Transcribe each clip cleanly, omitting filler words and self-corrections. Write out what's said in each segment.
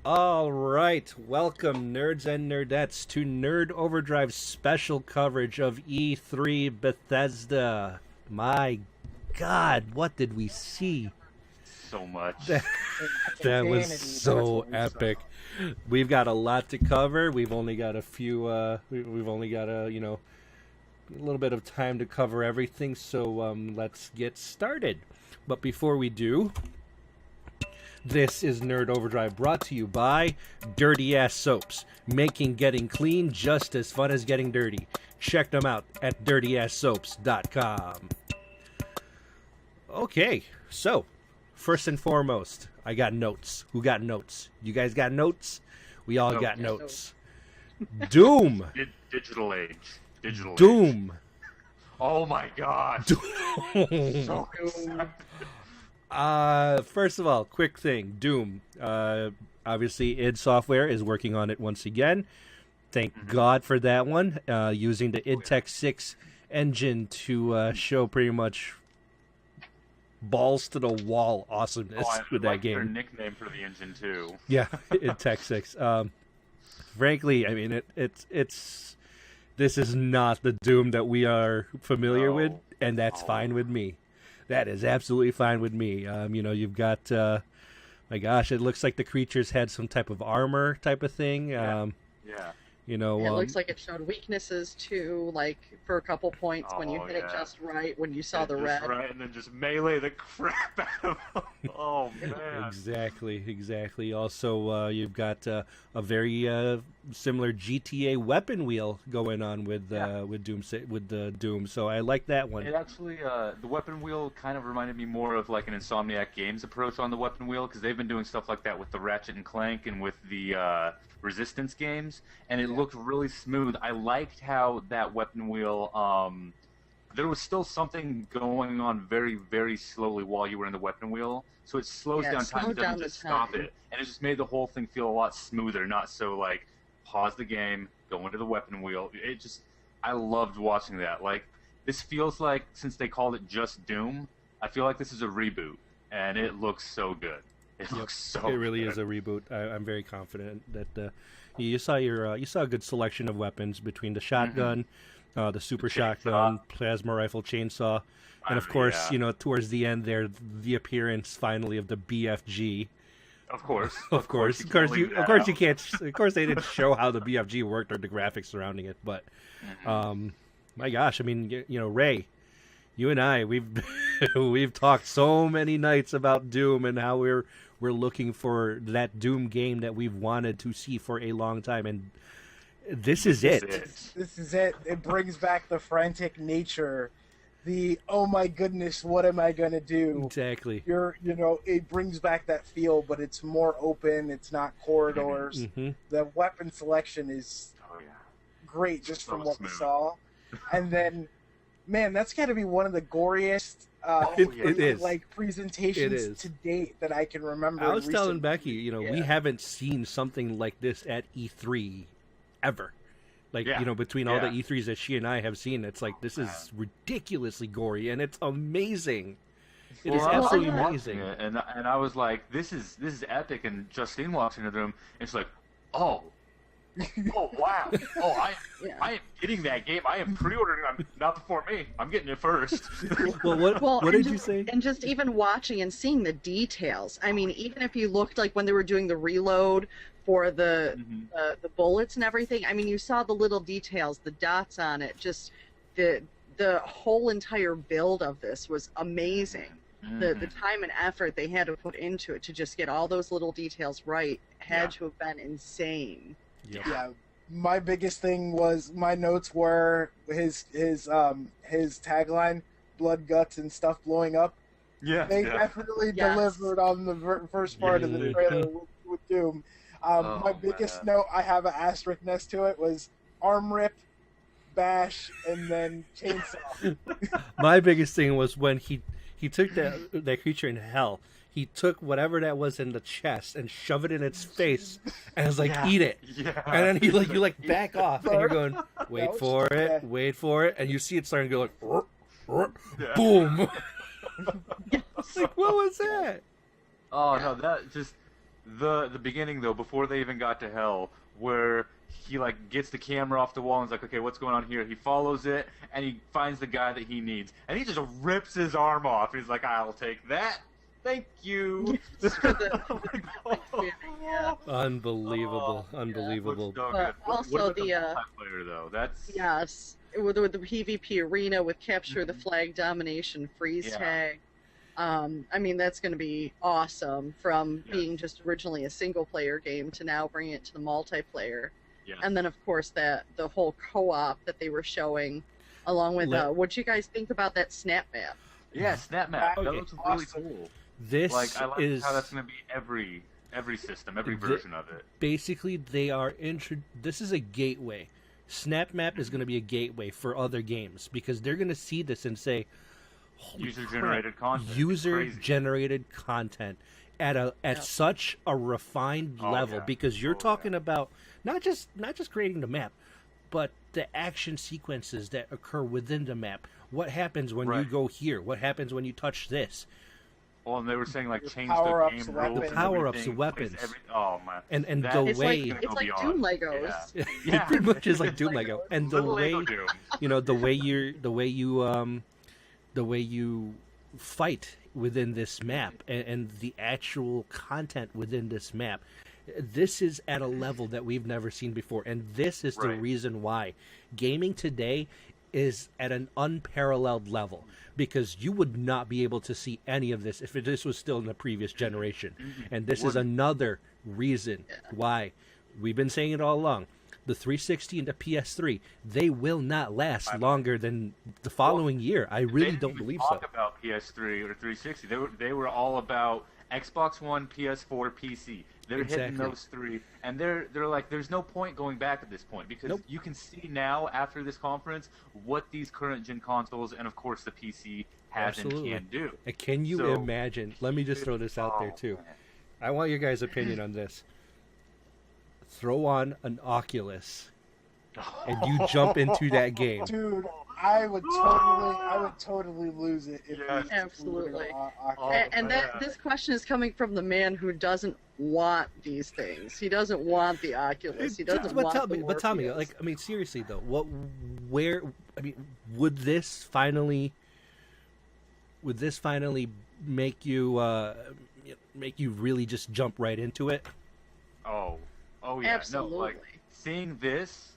All right, welcome nerds and nerdettes to Nerd Overdrive special coverage of E3 Bethesda. My God, what did we see? So much. That was so epic. We've got a lot to cover. We've only got a few. We've only got a little bit of time to cover everything. So let's get started. But before we do, this is Nerd Overdrive, brought to you by Dirty Ass Soaps, making getting clean just as fun as getting dirty. Check them out at dirtyassoaps.com. Okay, so first and foremost, I got notes. Who got notes? You guys got notes? We all got notes. Doom. Digital age. Doom. Oh my gosh. Doom. So excited. First of all, quick thing. Doom. Obviously, id Software is working on it once again. Thank God for that one. Using the id Tech 6 engine to show pretty much balls to the wall awesomeness with that game. Their nickname for the engine too. Yeah, id Tech 6. Frankly, I mean, it's this is not the Doom that we are familiar with, and that's fine with me. That is absolutely fine with me. You've got, my gosh, it looks like the creatures had some type of armor type of thing. Yeah. It looks like it showed weaknesses too, like for a couple points when you hit it just right, when you saw the red. Right, and then just melee the crap out of them. Oh, man. Exactly. Also, you've got a very similar GTA weapon wheel going on with Doom. So I like that one. It actually, the weapon wheel kind of reminded me more of like an Insomniac Games approach on the weapon wheel, because they've been doing stuff like that with the Ratchet and Clank and with the Resistance games, and it looked really smooth. I liked how that weapon wheel, there was still something going on very, very slowly while you were in the weapon wheel, so it slows down time, it doesn't just stop it, and it just made the whole thing feel a lot smoother, not so like, pause the game, go into the weapon wheel. I loved watching that. Like, this feels like, since they called it just Doom, I feel like this is a reboot, and it looks so good. It looks so good. It really is a reboot. I'm very confident that you saw a good selection of weapons between the shotgun, the super shotgun, plasma rifle, chainsaw, and of course, towards the end there, the appearance finally of the BFG. Of course, you can't. Of course, they didn't show how the BFG worked or the graphics surrounding it, but my gosh, I mean, Ray, you and I, we've talked so many nights about Doom and how we're looking for that Doom game that we've wanted to see for a long time, and this is it. This is it. It brings back the frantic nature, the oh my goodness, what am I gonna do? Exactly. It brings back that feel, but it's more open. It's not corridors. The weapon selection is great, just from what we saw, and then. Man, that's got to be one of the goriest presentations to date that I can remember. I was telling Becky, we haven't seen something like this at E3 ever. Between all the E3s that she and I have seen, it's like this is ridiculously gory, and it's amazing. It is absolutely amazing. And I was like, this is epic. And Justine walks into the room, and she's like, oh wow! I am getting that game. I am pre-ordering. Not before me. I'm getting it first. What did you say? And just even watching and seeing the details. I mean, even if you looked like when they were doing the reload for the bullets and everything. I mean, you saw the little details, the dots on it. Just the whole entire build of this was amazing. The time and effort they had to put into it to just get all those little details right had to have been insane. Yeah, my biggest thing was my notes were his tagline, blood, guts, and stuff blowing up. They definitely delivered on the first part of the trailer with Doom. My biggest note, I have an asterisk next to it, was arm rip, bash, and then chainsaw. My biggest thing was when he took that creature in hell. He took whatever that was in the chest and shoved it in its face, and was like, "Eat it." Yeah. And then you back off, and you're going, "Wait for it," and you see it starting to go like, boom. I was like, what was that? Oh no, that just the beginning though, before they even got to hell, where he like gets the camera off the wall and is like, okay, what's going on here? He follows it and he finds the guy that he needs, and he just rips his arm off. He's like, I'll take that. Thank you. Unbelievable, unbelievable. So also the multiplayer though, that's with the PvP arena with capture the flag domination freeze tag. I mean, that's going to be awesome from being just originally a single player game to now bringing it to the multiplayer. Yes. And then, of course, the whole co-op that they were showing, along with what you guys think about that snap map? Yeah, snap map. That looks really cool. I like how that's going to be every system, every version of it. Basically, they are this is a gateway. Snap map is going to be a gateway for other games because they're going to see this and say, user-generated content. User-generated content at such a refined level because you're talking about not just creating the map, but the action sequences that occur within the map. What happens when you go here? What happens when you touch this? Well, and they were saying like change the game rules. The power-ups, the weapons. Oh man! And the way it's like Doom Legos. Yeah. It pretty much is like Doom Lego. And the way the way you fight within this map and the actual content within this map. This is at a level that we've never seen before, and this is the reason why gaming today is at an unparalleled level, because you would not be able to see any of this if this was still in the previous generation. And this is another reason why we've been saying it all along. The 360 and the PS3, they will not last longer than the following year. I really don't believe so. Talk about PS3 or 360. They were all about Xbox One, PS4, PC. They're hitting those three, and they're like, there's no point going back at this point because you can see now after this conference what these current gen consoles and of course the PC has and can do. And can you imagine? Let me just throw this out there too. Man. I want your guys' opinion on this. Throw on an Oculus, and you jump into that game. Dude, I would totally lose it. Absolutely. And this question is coming from the man who doesn't want these things. He doesn't want the Oculus. He doesn't want the Morpheus. But tell me, like, I mean, seriously though, would this finally make you really just jump right into it? Oh yeah, absolutely. No, like seeing this,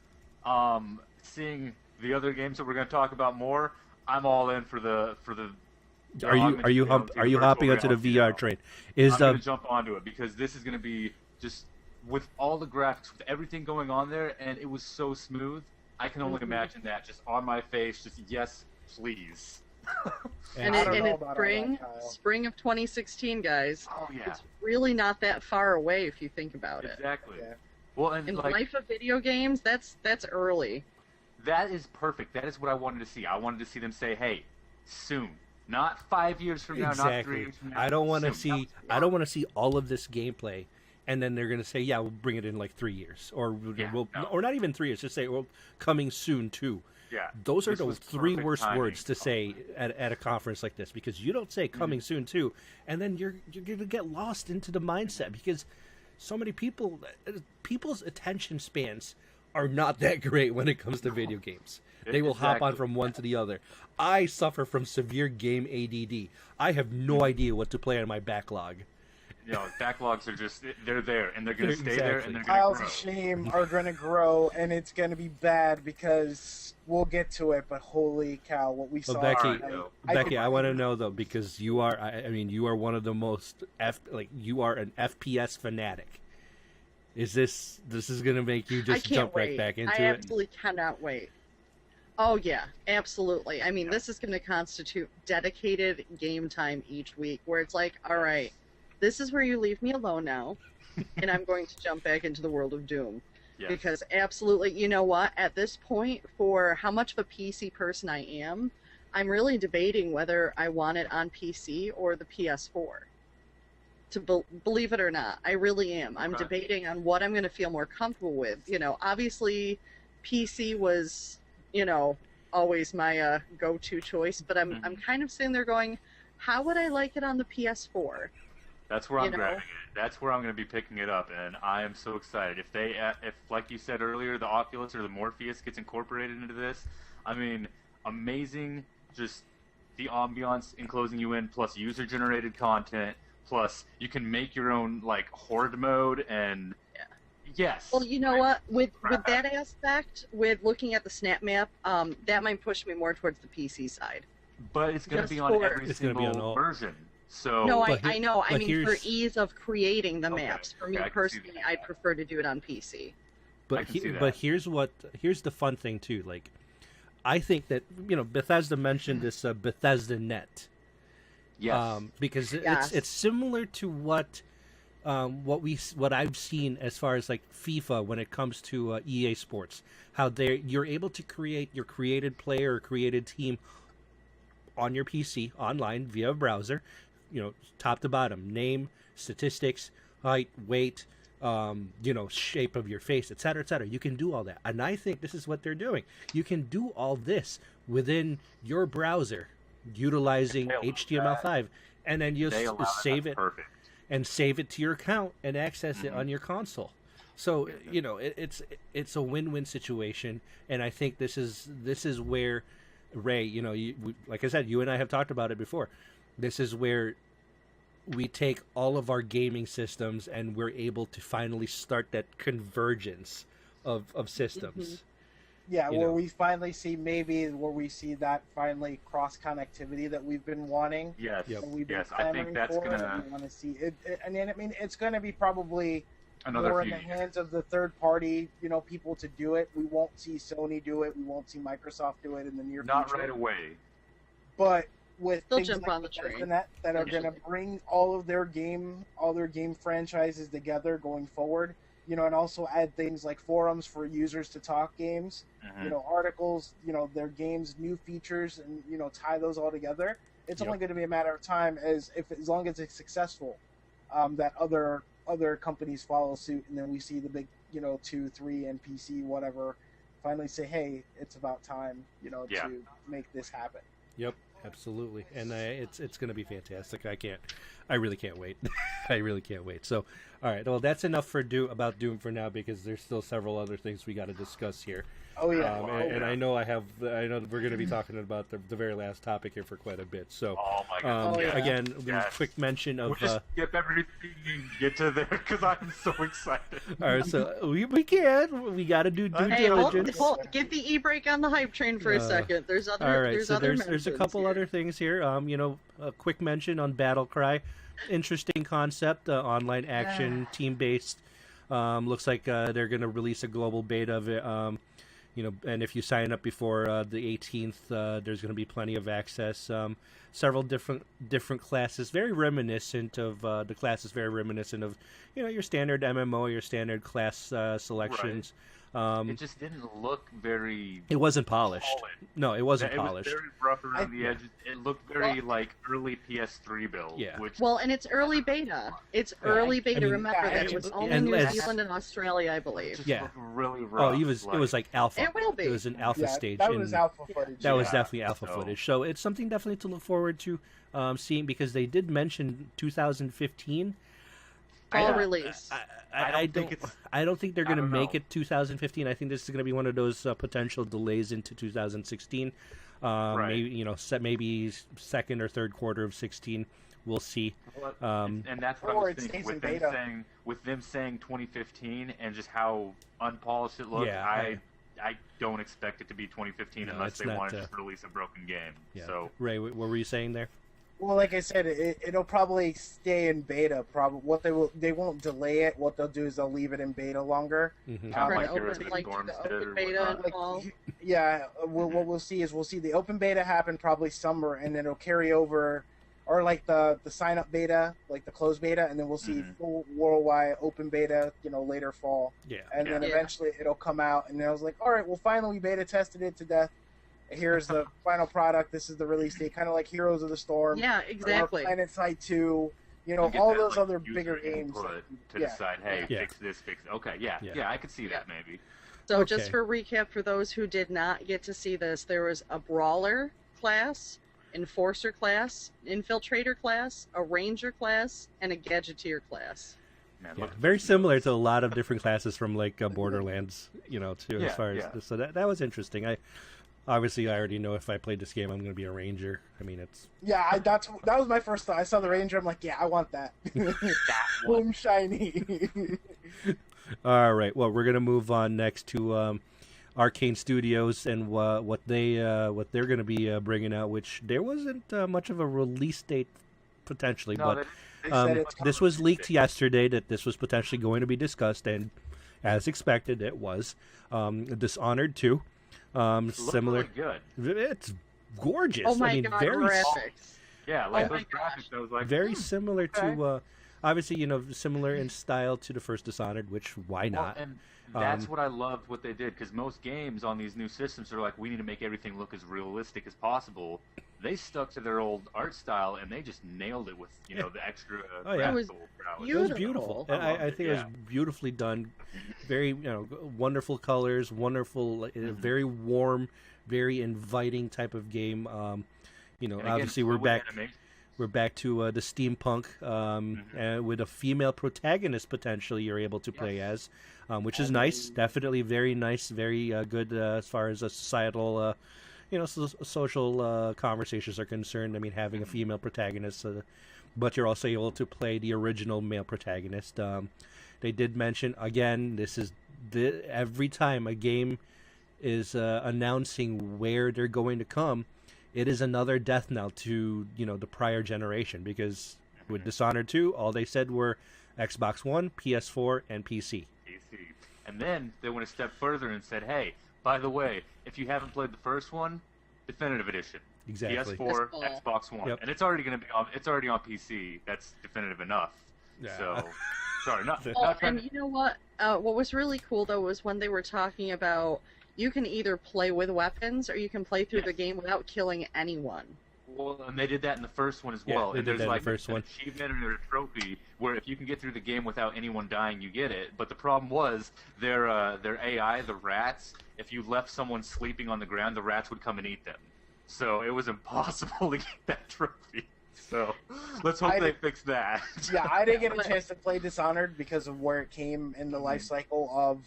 seeing the other games that we're going to talk about more, I'm all in for the. Are you hopping onto the VR train? I'm going to jump onto it because this is going to be just with all the graphics, with everything going on there, and it was so smooth. I can only imagine that just on my face, just yes, please. And it's spring of 2016, guys. Oh yeah. It's really not that far away if you think about it. Exactly. Yeah. Well, and in the life of video games, that's early. That is perfect. That is what I wanted to see. I wanted to see them say, "Hey, soon." Not 5 years from now, not 3 years from now. I don't want to see. I don't want to see all of this gameplay, and then they're going to say, "Yeah, we'll bring it in like 3 years," or or not even 3 years. Just say, "Well, coming soon too." Yeah, those are the three worst words to say at a conference like this, because you don't say "coming soon too," and then you're going to get lost into the mindset because so many people's attention spans are not that great when it comes to video games. They will hop on from one to the other. I suffer from severe game ADD. I have no idea what to play on my backlog. You know, backlogs are just, they're there, and they're going to stay there, and they're going to grow. Piles of shame are going to grow, and it's going to be bad because we'll get to it, but holy cow, what we saw. Becky, I want to know, though, because you are, you are one of the most, you are an FPS fanatic. This is going to make you just jump right back into it? I absolutely cannot wait. Oh, yeah, absolutely. I mean, this is going to constitute dedicated game time each week, where it's like, all right, this is where you leave me alone now, and I'm going to jump back into the world of Doom. Yes. Because absolutely, you know what? At this point, for how much of a PC person I am, I'm really debating whether I want it on PC or the PS4. Believe it or not, I really am. I'm debating on what I'm going to feel more comfortable with. You know, obviously, PC was, always my go-to choice, but I'm kind of sitting there going, how would I like it on the PS4? That's where I'm grabbing it. That's where I'm going to be picking it up, and I am so excited. If like you said earlier, the Oculus or the Morpheus gets incorporated into this, I mean, amazing. Just the ambiance enclosing you in, plus user-generated content, plus you can make your own like horde mode, and yes. Well, you know what? With that aspect, with looking at the snap map, that might push me more towards the PC side. But it's going to be on every single version. So no, I know. I mean, for ease of creating the maps, for me personally, I'd prefer to do it on PC. But here's the fun thing too. Like, I think that Bethesda mentioned this Bethesda Net. Yes. Because it's similar to what I've seen as far as like FIFA when it comes to EA Sports. How you're able to create your created player or created team on your PC online via a browser. Top to bottom, name, statistics, height, weight, shape of your face, etc., etc. You can do all that. And I think this is what they're doing. You can do all this within your browser utilizing HTML5, and then you save it and save it to your account and access it on your console. So, it's a win-win situation, and I think this is where Ray, like I said, you and I have talked about it before. This is where we take all of our gaming systems and we're able to finally start that convergence of systems. Yeah, where we finally see that finally cross connectivity that we've been wanting. Yes, I think that's gonna. Want to see it, and I mean, it's gonna be probably more in the hands of the third party, people to do it. We won't see Sony do it. We won't see Microsoft do it in the near future. Not right away. But with things jump like on the train that are going to bring all their game franchises together going forward, and also add things like forums for users to talk games, articles, their games, new features, and tie those all together. It's only going to be a matter of time as long as it's successful, that other companies follow suit, and then we see the big 2, 3, and PC whatever finally say, hey, it's about time to make this happen. Yep. Absolutely, and it's going to be fantastic. I really can't wait. I really can't wait. So, all right, well, that's enough about Doom for now, because there's still several other things we got to discuss here. Oh yeah, and I know we're going to be talking about the very last topic here for quite a bit. So, my God. Again, quick mention of we'll just skip everything and get to there because I'm so excited. All right, so we got to do due diligence. Get the e-brake on the hype train for a second. There's other. All right, there's a couple other things here. A quick mention on Battle Cry. Interesting concept, online action, team-based. Looks like they're going to release a global beta of it. And if you sign up before the 18th, there's going to be plenty of access. Several different classes, very reminiscent of the classes, very reminiscent of your standard MMO, your standard class selections. Right. It just didn't look very. It wasn't polished. Solid. No, it wasn't polished. It was very rough around the edges. It looked very like early PS3 build. Yeah. And it's early beta. Early beta. I mean, remember that it was only New Zealand and Australia, I believe. It just looked really rough. Oh, it was like alpha. It will be. It was an alpha stage. That was alpha footage. That was definitely alpha footage. So it's something definitely to look forward to seeing, because they did mention 2015. Fall release. I don't think they're going to make it 2015. I think this is going to be one of those potential delays into 2016. Maybe second or third quarter of 16. We'll see. And that's what I was thinking with them saying 2015 and just how unpolished it looks. I don't expect it to be 2015 unless they want to just release a broken game. Yeah. So Ray, what were you saying there? Well, like I said, it'll probably stay in beta. They won't delay it. What they'll do is they'll leave it in beta longer. Mm-hmm. What we'll see is the open beta happen probably summer, and then it'll carry over, or like the sign up beta, like the closed beta, and then we'll see full worldwide open beta, later fall. Yeah. And then eventually it'll come out, and then I was like, all right, well, finally we beta tested it to death. Here's the final product. This is the release date, kind of like Heroes of the Storm. Yeah, exactly. Planet Side 2. All those other bigger games to decide. Hey, fix this, fix it. Okay, yeah, I could see that maybe. So just for recap, for those who did not get to see this, there was a brawler class Enforcer class, Infiltrator class, a Ranger class, and a Gadgeteer class. Yeah, very similar to a lot of different classes from like Borderlands, too. Yeah, as far as so that was interesting. I already know if I played this game, I'm going to be a Ranger. I mean, it's that was my first thought. I saw the Ranger. I'm like, yeah, I want that. Boom, shiny. All right. Well, we're going to move on next to Arcane Studios and what they're going to be bringing out. Which there wasn't much of a release date potentially, but. This was leaked yesterday that this was potentially going to be discussed, and as expected, it was. Dishonored 2. Similar. Really good. It's gorgeous. Oh my God, graphics. Yeah, like those graphics. I was like, very similar to, obviously, similar in style to the first Dishonored, which why not? And that's what I loved what they did, because most games on these new systems are like, we need to make everything look as realistic as possible. They stuck to their old art style, and they just nailed it with, the extra graphical prowess. It was beautiful. I think it was beautifully done. Very, wonderful colors, wonderful, very warm, very inviting type of game. Obviously we're back. We're back to the steampunk, and with a female protagonist potentially you're able to play as, which is nice. Definitely very nice, very good as far as a societal, social conversations are concerned. I mean, having a female protagonist, but you're also able to play the original male protagonist. They did mention, again, this is every time a game is announcing where they're going to come, it is another death knell to, the prior generation, because with Dishonored 2, all they said were Xbox One, PS4, and PC. And then they went a step further and said, hey, by the way, if you haven't played the first one, Definitive Edition. Exactly. PS4, Xbox One. Yep. And it's already going to be it's already on PC. That's definitive enough. Yeah. So, sorry, not and you know what? What was really cool, though, was when they were talking about you can either play with weapons or you can play through the game without killing anyone. Well, and they did that in the first one as well. They did that in the first one. Achievement or a trophy where if you can get through the game without anyone dying, you get it. But the problem was their AI, the rats. If you left someone sleeping on the ground, the rats would come and eat them. So it was impossible to get that trophy. So let's hope they fix that. Yeah, I didn't get a chance to play Dishonored because of where it came in the life cycle of,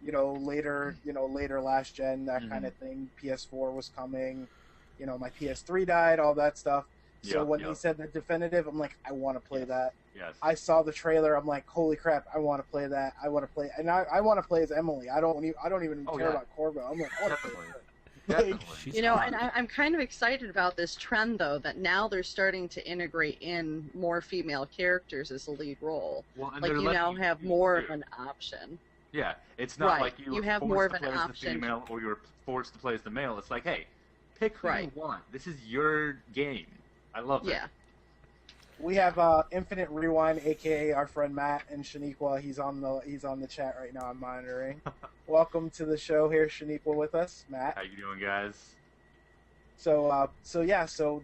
later last gen, that kind of thing. PS4 was coming, my PS3 died, all that stuff. So when he said the definitive, I'm like, I want to play that. Yes. I saw the trailer, I'm like, holy crap, I want to play that. I want to play, and I want to play as Emily. I don't even care about Corvo. I'm like, I want to play that. Definitely. And I'm kind of excited about this trend, though, that now they're starting to integrate in more female characters as the lead role. Well, and like, you now have more of an option. Yeah, it's not like you have forced more to of play an as option. the female or you were forced to play as the male. It's like, hey, pick who you want. This is your game. I love that. Yeah. We have Infinite Rewind, aka our friend Matt and Shaniqua. He's on the chat right now. I'm monitoring. Welcome to the show here, Shaniqua, with us, Matt. How you doing, guys? So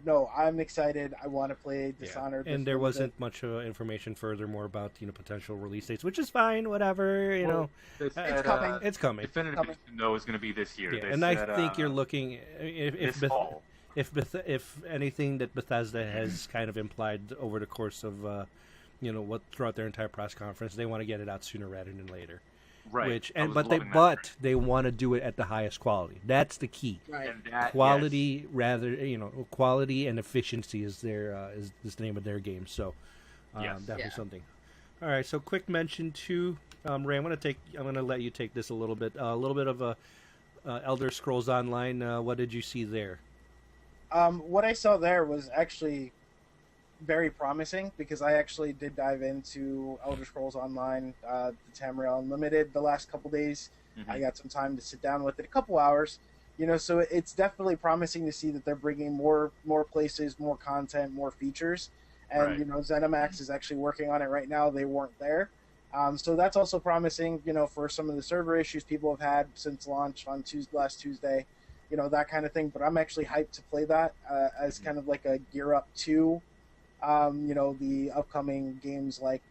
no, I'm excited. I want to play Dishonored. And there wasn't much information furthermore about potential release dates, which is fine. Whatever, it's coming. It's coming. Definitive Edition, though, is going to be this year. Yeah, and I think you're looking if anything that Bethesda has kind of implied over the course of what throughout their entire press conference, they want to get it out sooner rather than later. Right. But they want to do it at the highest quality. That's the key. Right. Quality quality and efficiency is is the name of their game. So definitely something. All right. So quick mention to Ray. I'm gonna let you take this a little bit of a Elder Scrolls Online. What did you see there? What I saw there was actually very promising because I actually did dive into Elder Scrolls Online, the Tamriel Unlimited, the last couple days. I got some time to sit down with it, a couple hours. So it's definitely promising to see that they're bringing more places, more content, more features. And, ZeniMax is actually working on it right now. They weren't there. So that's also promising, for some of the server issues people have had since launch on last Tuesday, that kind of thing. But I'm actually hyped to play that as kind of like a gear up to, the upcoming games like,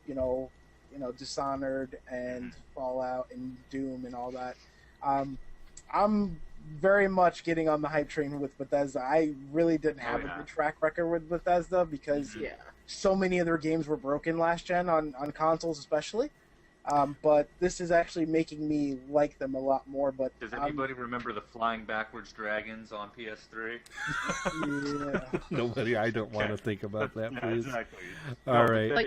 Dishonored and Fallout and Doom and all that. I'm very much getting on the hype train with Bethesda. I really didn't have a good track record with Bethesda because so many of their games were broken last gen on consoles especially. But this is actually making me like them a lot more. But does anybody remember the flying backwards dragons on PS3? Yeah. Nobody. I don't want to think about that, please. Exactly. All right. But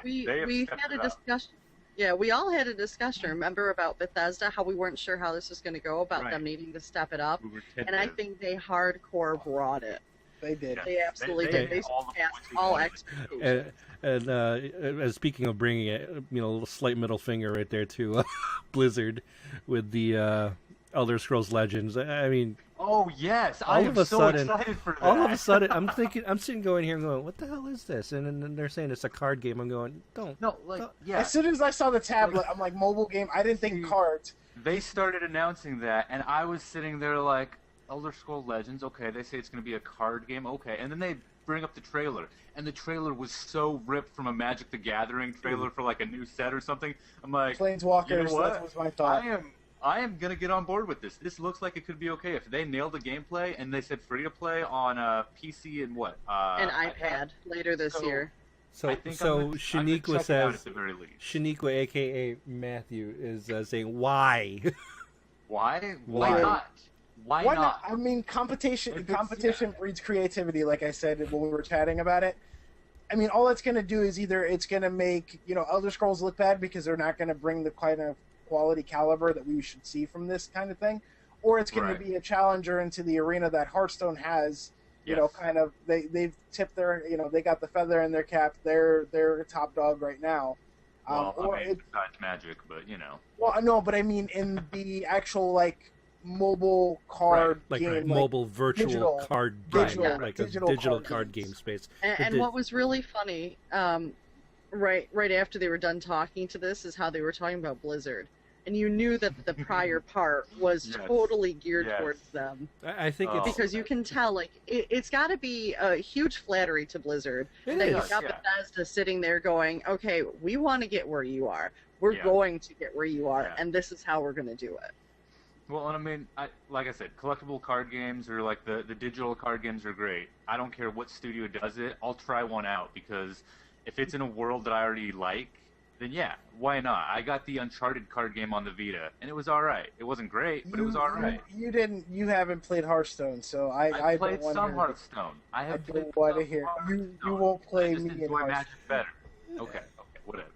we had a discussion. Yeah, we all had a discussion. Remember about Bethesda? How we weren't sure how this was going to go about them needing to step it up, and I think they hardcore brought it. They did. They absolutely did. They surpassed all expectations. And speaking of bringing it, a little slight middle finger right there to Blizzard with the Elder Scrolls Legends. I mean, oh yes, I am so excited for that. All of a sudden, I'm sitting going here and going, what the hell is this? And then they're saying it's a card game. I'm going, don't. As soon as I saw the tablet, I'm like, mobile game. I didn't think cards. They started announcing that, and I was sitting there like, Elder Scrolls Legends, okay. They say it's going to be a card game, okay. And then they bring up the trailer, and the trailer was so ripped from a Magic the Gathering trailer for like a new set or something. I'm like, Planeswalkers, you know what? That was my thought. I am gonna get on board with this. This looks like it could be okay if they nailed the gameplay and they said free to play on PC and what? An iPad later this year. So Shaniqua says, Shaniqua, aka Matthew, is saying, why? Why? Why not? Why not? I mean, competition breeds creativity, like I said when we were chatting about it. I mean, all it's going to do is either it's going to make, Elder Scrolls look bad because they're not going to bring the kind of quality caliber that we should see from this kind of thing, or it's going to be a challenger into the arena that Hearthstone has. Kind of they've tipped their, they got the feather in their cap. They're a top dog right now. Well, besides Magic, but Well, no, but I mean in the actual mobile card game, mobile virtual card game, like a digital card game space. And what was really funny, right after they were done talking to this, is how they were talking about Blizzard, and you knew that the prior part was totally geared towards them. I think it's because you can tell, it's got to be a huge flattery to Blizzard that you got Bethesda sitting there going, okay, we want to get where you are. We're going to get where you are, and this is how we're going to do it. Well, and I mean, like I said, collectible card games or like the digital card games are great. I don't care what studio does it. I'll try one out because if it's in a world that I already like, then why not? I got the Uncharted card game on the Vita, and it was all right. It wasn't great, but it was all right. You haven't played Hearthstone, so I played don't some Hearthstone. I don't want to hear. You won't play me in Hearthstone. Magic better. Okay, whatever.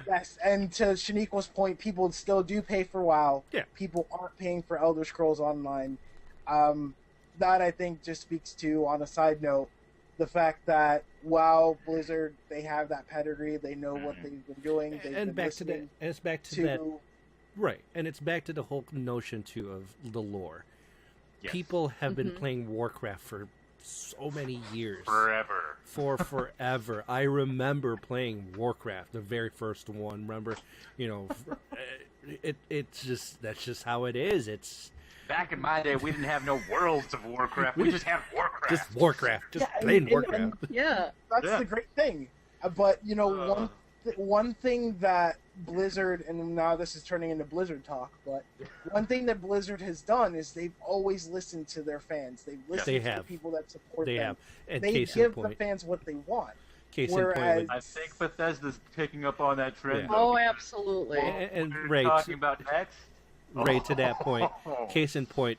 Yes, and to Shaniqua's point, people still do pay for WoW. Yeah. People aren't paying for Elder Scrolls Online. That, I think, just speaks to, on a side note, the fact that WoW, Blizzard, they have that pedigree. They know what they've been doing. And it's back to that. Right, and it's back to the whole notion, too, of the lore. Yes. People have been playing Warcraft for so many years. Forever. I remember playing Warcraft, the very first one. Remember, that's just how it is. It's back in my day, we didn't have no worlds of Warcraft. We just had Warcraft. Just Warcraft. Just plain Warcraft. That's the great thing. But one thing that Blizzard, and now this is turning into Blizzard talk, but one thing that Blizzard has done is they've always listened to their fans. They've listened to the people that support them. And they give the fans what they want. I think Bethesda's picking up on that trend. Yeah. Oh, absolutely. And Ray, talking about X. Ray, to that point, case in point,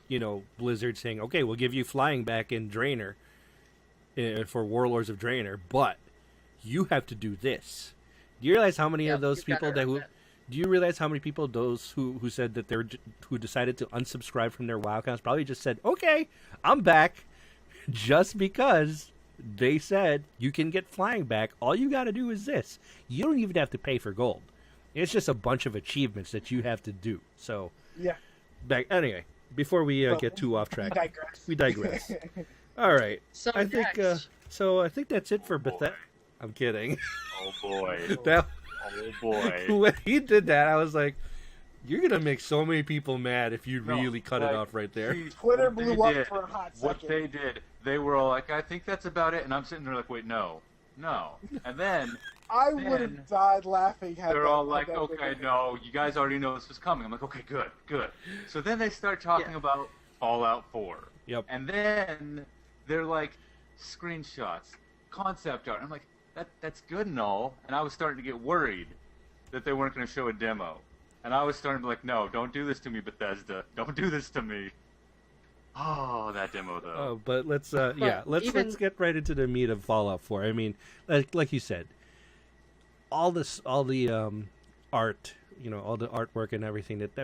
Blizzard saying, okay, we'll give you flying back in Draenor for Warlords of Draenor, but you have to do this. Do you realize how many of those people do you realize how many people those who said that who decided to unsubscribe from their WoW accounts probably just said, okay, I'm back, just because they said you can get flying back. All you got to do is this. You don't even have to pay for gold. It's just a bunch of achievements that you have to do. So anyway, before we get too off track, we digress. All right. So I think that's it for Bethesda. I'm kidding. Oh boy. Oh boy. When he did that, I was like, you're going to make so many people mad if you really cut it off right there. Twitter blew up for a hot second. What they did, they were all like, I think that's about it. And I'm sitting there like, wait, no. And then I would have died laughing. They're all like, okay, no, you guys already know this was coming. I'm like, okay, good, good. So then they start talking about Fallout 4. Yep. And then they're like, screenshots, concept art. I'm like, that's good and all. And I was starting to get worried that they weren't going to show a demo. And I was starting to be like, no, don't do this to me, Bethesda. Don't do this to me. Oh, that demo though. Oh, but let's let's get right into the meat of Fallout 4. I mean, like you said, all the art, all the artwork and everything. It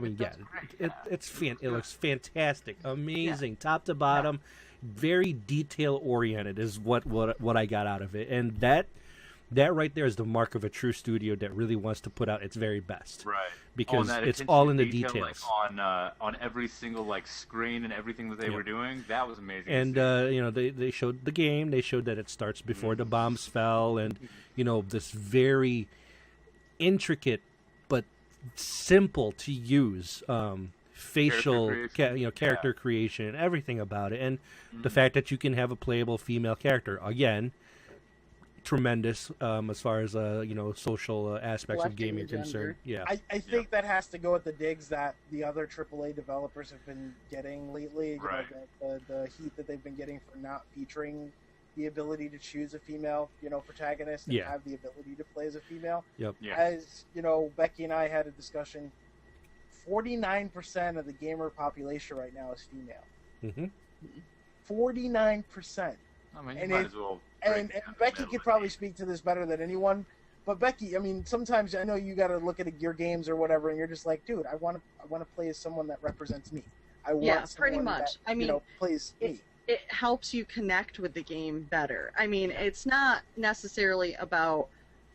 looks fantastic, amazing, top to bottom, very detail oriented is what I got out of it, and that right there is the mark of a true studio that really wants to put out its very best. Right. Because it's all in the details. Like, on every single screen and everything that they were doing, that was amazing. And they showed the game. They showed that it starts before the bombs fell, and this very intricate but simple to use facial character creation and everything about it, and the fact that you can have a playable female character again. Tremendous as far as social aspects of gaming concerned. Yeah, I think that has to go with the digs that the other AAA developers have been getting lately. Right. The heat that they've been getting for not featuring the ability to choose a female, protagonist and have the ability to play as a female. Yep. Yeah. As Becky and I had a discussion. 49% of the gamer population right now is female. 49%. I mean, you might as well. And Becky could probably speak to this better than anyone. But Becky, I mean, sometimes I know you got to look at your games or whatever, and you're just like, dude, I want to play as someone that represents me. I want pretty much. That, plays me. It helps you connect with the game better. I mean, it's not necessarily about,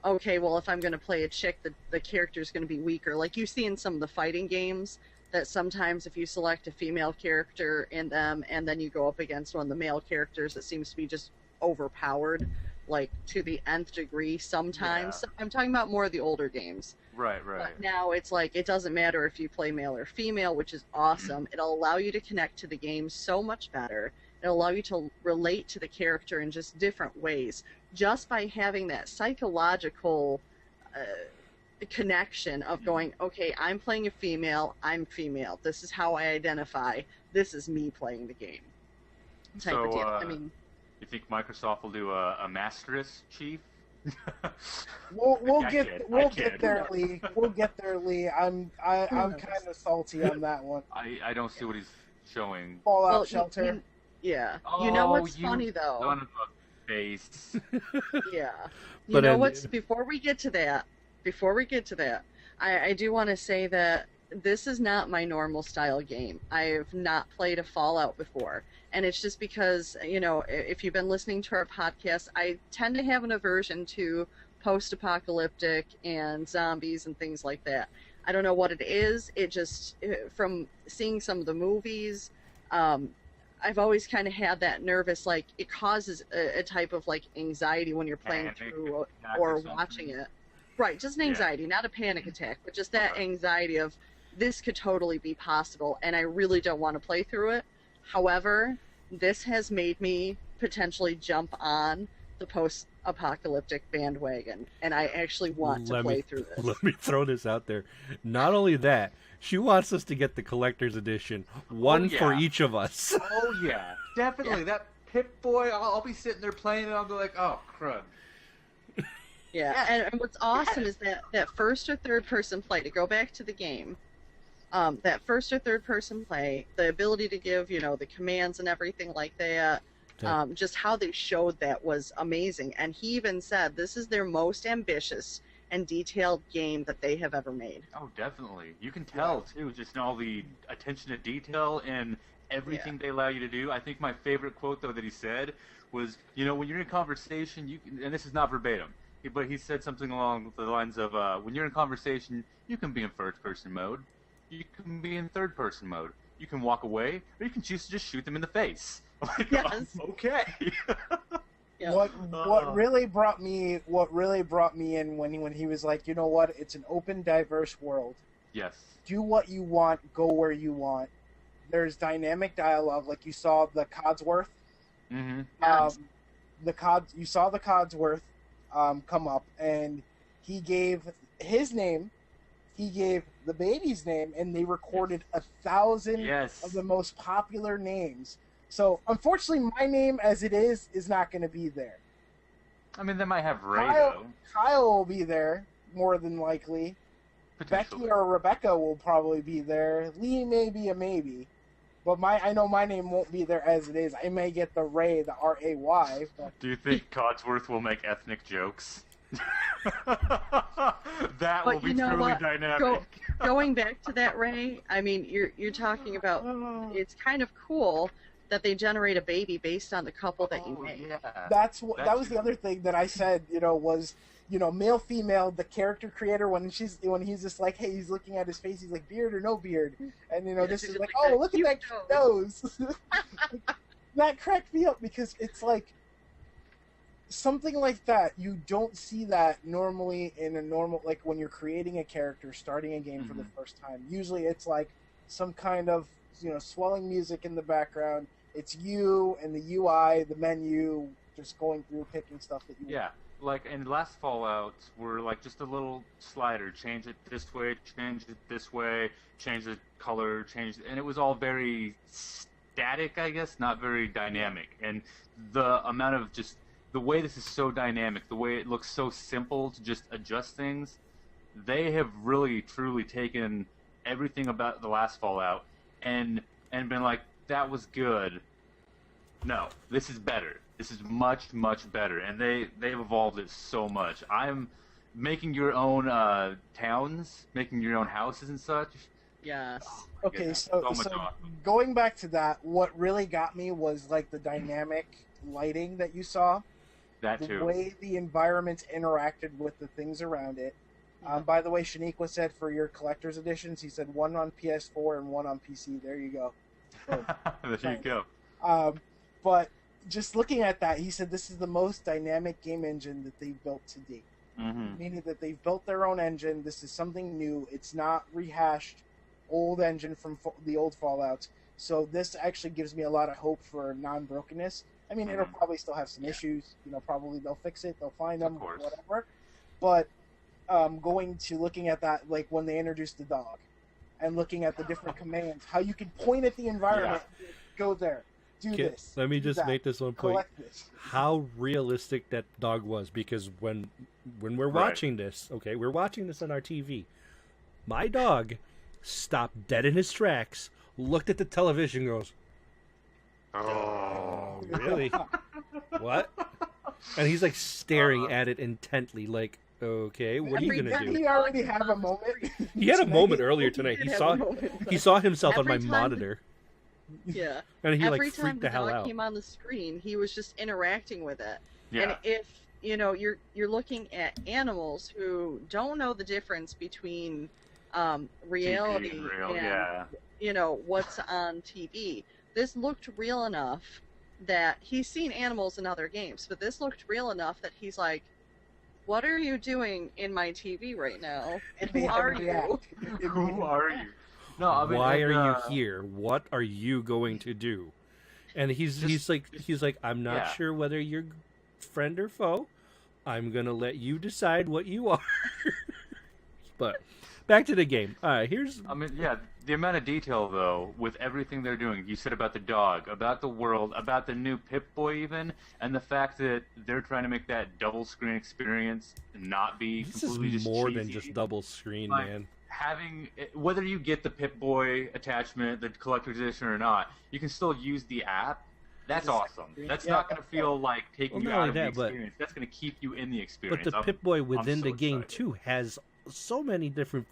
okay, well, if I'm going to play a chick, the character's going to be weaker. Like you see in some of the fighting games, that sometimes if you select a female character in them and then you go up against one of the male characters, it seems to be just overpowered, like to the nth degree sometimes. Yeah. I'm talking about more of the older games. Right. But now it's like, it doesn't matter if you play male or female, which is awesome. It'll allow you to connect to the game so much better. It'll allow you to relate to the character in just different ways, just by having that psychological connection of going, okay, I'm playing a female, I'm female. This is how I identify. This is me playing the game. Type of deal. I mean, you think Microsoft will do a Masteress Chief? We'll get there, Lee. We'll get there, Lee. I'm kind of salty on that one. I don't see what he's showing. Fallout Shelter. What's funny though? Son of a face. Yeah. You know what's before we get to that, I do want to say that this is not my normal style game. I have not played a Fallout before. And it's just because, if you've been listening to our podcast, I tend to have an aversion to post-apocalyptic and zombies and things like that. I don't know what it is. It just, from seeing some of the movies, I've always kind of had that nervous, it causes a type of, anxiety when you're playing through or watching it. Right, just an anxiety, not a panic attack, but just that anxiety of, this could totally be possible, and I really don't want to play through it. However, this has made me potentially jump on the post-apocalyptic bandwagon, and I actually want to play through this. Let me throw this out there. Not only that, she wants us to get the collector's edition, one for each of us. Oh, yeah. Definitely. That Pip-Boy, I'll be sitting there playing it, I'll be like, oh, crud. Yeah, and what's awesome is that first or third person play, to go back to the game, that first or third person play, the ability to give, the commands and everything like that, just how they showed that was amazing. And he even said this is their most ambitious and detailed game that they have ever made. Oh, definitely. You can tell, too, just all the attention to detail and everything they allow you to do. I think my favorite quote, though, that he said was, when you're in a conversation, you can, and this is not verbatim, but he said something along the lines of, when you're in a conversation, you can be in first-person mode. You can be in third-person mode. You can walk away, or you can choose to just shoot them in the face. Yes. Okay. What really brought me in when he was like, you know what? It's an open, diverse world. Yes. Do what you want. Go where you want. There's dynamic dialogue, like you saw the Codsworth. Mm-hmm. You saw the Codsworth. come up, and he gave his name, he gave the baby's name, and they recorded 1,000 of the most popular names. So, unfortunately, my name as it is not going to be there. I mean, they might have Rey, though. Kyle will be there, more than likely. Becky or Rebecca will probably be there. Lee may be a maybe. But I know my name won't be there as it is. I may get the Ray, the R-A-Y. But... Do you think Codsworth will make ethnic jokes? That will be truly dynamic. Going back to that, Ray, I mean, you're talking about, it's kind of cool that they generate a baby based on the couple that you made. Yeah. That was the other thing that I said, was, male, female, the character creator, when he's just like, hey, he's looking at his face, he's like, beard or no beard? And, this is like, oh, look at that nose. That cracked me up because it's like, something like that, you don't see that normally in a normal, like when you're creating a character, starting a game for the first time. Usually it's like some kind of, swelling music in the background. It's you and the UI, the menu, just going through, picking stuff that you want. Like in last Fallout, were like just a little slider, change it this way, change it this way, change the color, and it was all very static, I guess, not very dynamic. And the amount of just the way this is so dynamic, the way it looks so simple to just adjust things, they have really truly taken everything about the last Fallout and been like, that was good. No, this is better. This is much, much better, and they've evolved it so much. I'm making your own towns, making your own houses and such. Yes. Okay, so going back to that, what really got me was like the dynamic lighting that you saw. That too. The way the environments interacted with the things around it. By the way, Shaniqua said for your collector's editions, he said one on PS4 and one on PC. There you go. There you go. But just looking at that, he said this is the most dynamic game engine that they've built to date. Meaning that they've built their own engine. This is something new. It's not rehashed old engine from the old Fallouts. So this actually gives me a lot of hope for non-brokenness. I mean, it'll probably still have some issues. Probably they'll fix it. They'll find them, whatever. But looking at that, like when they introduced the dog, and looking at the different commands, how you can point at the environment, go there, do this. Let me just make this one point. How realistic that dog was, because when we're watching this, okay, we're watching this on our TV. My dog stopped dead in his tracks, looked at the television, goes, "Oh, really? What?" And he's like staring at it intently, like, "Okay, what are you gonna do?" He already have a moment. He had a moment earlier tonight. He saw himself on my monitor. Yeah. And he every like time freaked the hell out. Came on the screen, he was just interacting with it. Yeah. And if you're looking at animals who don't know the difference between reality and what's on TV. This looked real enough that he's seen animals in other games, but this looked real enough that he's like, what are you doing in my TV right now? And who are you? Who are you? No, I mean, why are you here? What are you going to do? And he's like, I'm not sure whether you're friend or foe. I'm gonna let you decide what you are. But back to the game. All right, the amount of detail though with everything they're doing. You said about the dog, about the world, about the new Pip-Boy even, and the fact that they're trying to make that double screen experience not be completely just more cheesy. Than just double screen, like, man. Whether you get the Pip-Boy attachment, the collector's edition or not, you can still use the app. That's awesome. That's not going to feel like taking you out of the experience. That's going to keep you in the experience. But the Pip-Boy within the game too has so many different,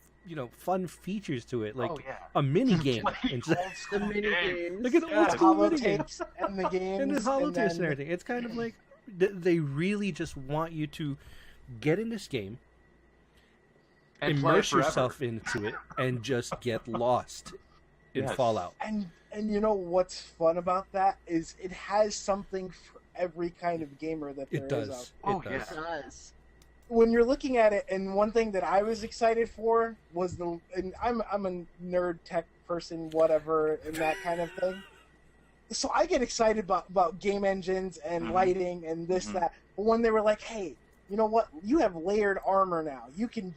fun features to it, like a mini game. The mini games. Look at the old school mini games and the games and the holotapes and everything. It's kind of like they really just want you to get in this game, and immerse yourself into it, and just get lost in Fallout. And what's fun about that is it has something for every kind of gamer that there is out there. It does. When you're looking at it, and one thing that I was excited for was and I'm a nerd tech person, whatever, and that kind of thing. So I get excited about game engines and lighting and this, that. But when they were like, hey, you know what? You have layered armor now. You can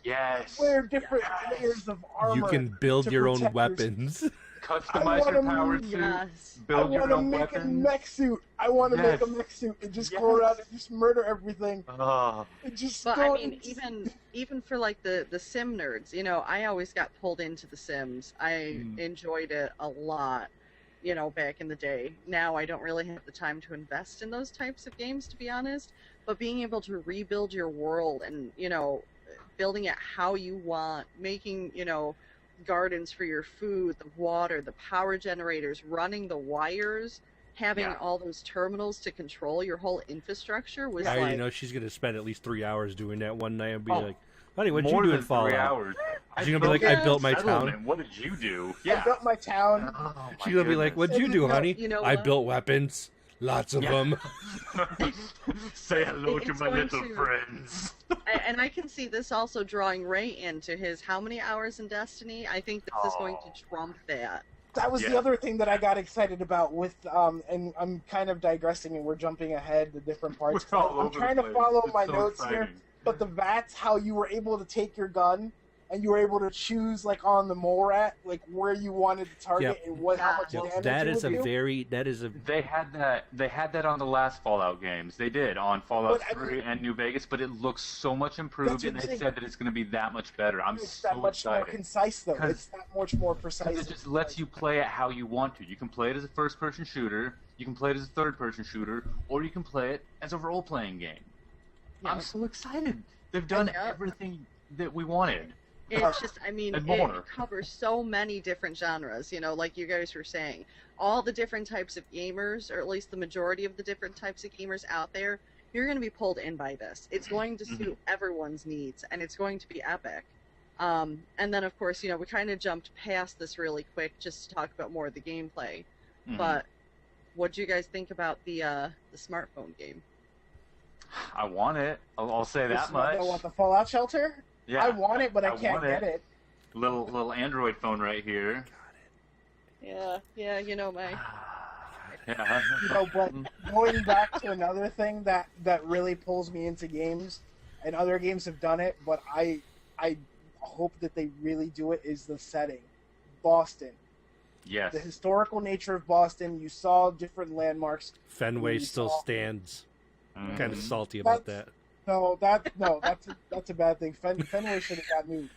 wear different layers of armor. You can build your own weapons. Customize your power suit. Build your own weapons. I want to make a mech suit. I want to make a mech suit and just go around and just murder everything. Even for like the sim nerds, you know, I always got pulled into the Sims. I enjoyed it a lot, you know, back in the day. Now I don't really have the time to invest in those types of games, to be honest. But being able to rebuild your world and, you know, building it how you want, making, you know, gardens for your food, the water, the power generators, running the wires, having all those terminals to control your whole infrastructure was you know she's going to spend at least 3 hours doing that one night and be like, honey, what did you do in Fallout? 3 hours. She's going to be like, I built my town. What did you do? I built my town. She's going to be like, what'd you do, honey? You know I built weapons. Lots of them. Say hello to my little friends. And I can see this also drawing Rey into his how many hours in Destiny? I think this is going to trump that. That was the other thing that I got excited about with, and I'm kind of digressing and we're jumping ahead to different parts. I'm trying to follow my notes here, but the VATS, how you were able to take your gun and you were able to choose, like on the mole rat, like where you wanted to target and how much damage that it is would a do. very They had that on the last Fallout games. They did on Fallout 3 and New Vegas, but it looks so much improved, and they said that it's going to be that much better. I'm it's so that much excited. more concise, though. It's that much more precise. It just lets you play it how you want to. You can play it as a first-person shooter, you can play it as a third-person shooter, or you can play it as a role-playing game. Yeah. I'm so excited. They've done everything that we wanted. It's just, I mean, it covers so many different genres, you know, like you guys were saying. All the different types of gamers, or at least the majority of the different types of gamers out there, you're going to be pulled in by this. It's going to suit everyone's needs, and it's going to be epic. And then, of course, you know, we kind of jumped past this really quick just to talk about more of the gameplay. But what do you guys think about the smartphone game? I want it. I'll say that much. I want the Fallout Shelter? Yeah, I want it, but I can't get it. Little Android phone right here. Yeah, you know my. You know, but going back to another thing that really pulls me into games, and other games have done it, but I hope that they really do it, is the setting, Boston. Yes. The historical nature of Boston. You saw different landmarks. Fenway still stands. I'm kind of salty about that. No, that's a bad thing. Fenway should have got moved.